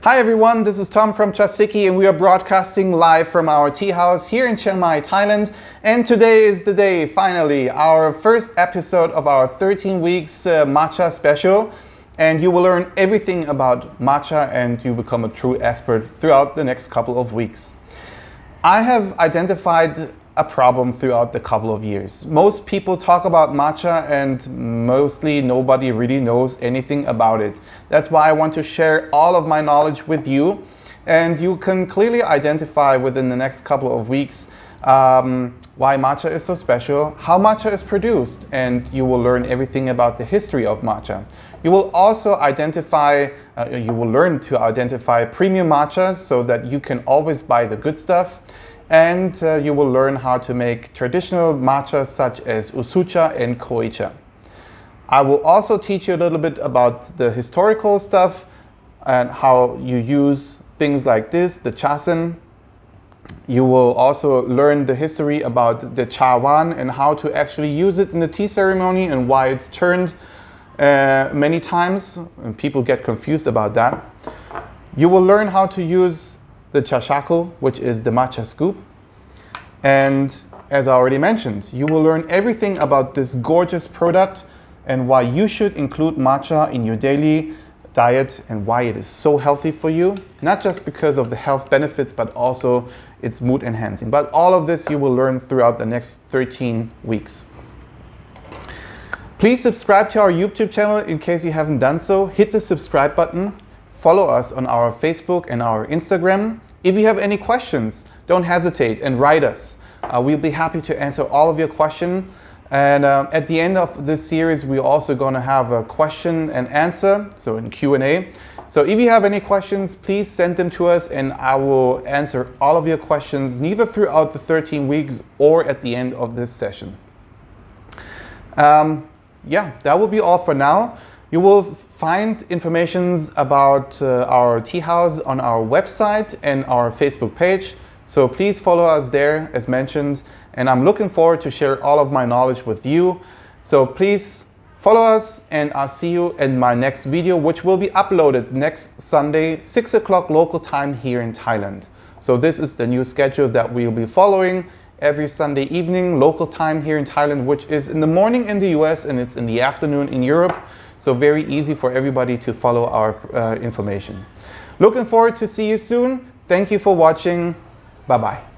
Hi everyone, this is Tom from Chasiki and we are broadcasting live from our tea house here in Chiang Mai, Thailand. And today is the day, finally, our first episode of our 13 weeks matcha special. And you will learn everything about matcha and you become a true expert throughout the next couple of weeks. I have identified a problem throughout the couple of years. Most people talk about matcha and mostly nobody really knows anything about it. That's why I want to share all of my knowledge with you, and you can clearly identify within the next couple of weeks why matcha is so special, how matcha is produced, and you will learn everything about the history of matcha. You will also learn to identify premium matchas so that you can always buy the good stuff. And you will learn how to make traditional matchas such as usucha and koicha. I will also teach you a little bit about the historical stuff and how you use things like this, the chasen. You will also learn the history about the chawan and how to actually use it in the tea ceremony and why it's turned many times. And people get confused about that. You will learn how to use the chashaku, which is the matcha scoop. And as I already mentioned, you will learn everything about this gorgeous product and why you should include matcha in your daily diet and why it is so healthy for you. Not just because of the health benefits, but also it's mood enhancing. But all of this you will learn throughout the next 13 weeks. Please subscribe to our YouTube channel in case you haven't done so. Hit the subscribe button. Follow us on our Facebook and our Instagram. If you have any questions, don't hesitate and write us. We'll be happy to answer all of your questions. And at the end of this series, we're also going to have a question and answer, so in Q&A. So if you have any questions, please send them to us and I will answer all of your questions, neither throughout the 13 weeks or at the end of this session. That will be all for now. You will find information about our tea house on our website and our Facebook page. So please follow us there as mentioned. And I'm looking forward to share all of my knowledge with you. So please follow us and I'll see you in my next video, which will be uploaded next Sunday, 6 o'clock local time here in Thailand. So this is the new schedule that we'll be following every Sunday evening, local time here in Thailand, which is in the morning in the US and it's in the afternoon in Europe. So very easy for everybody to follow our information. Looking forward to see you soon. Thank you for watching. Bye-bye.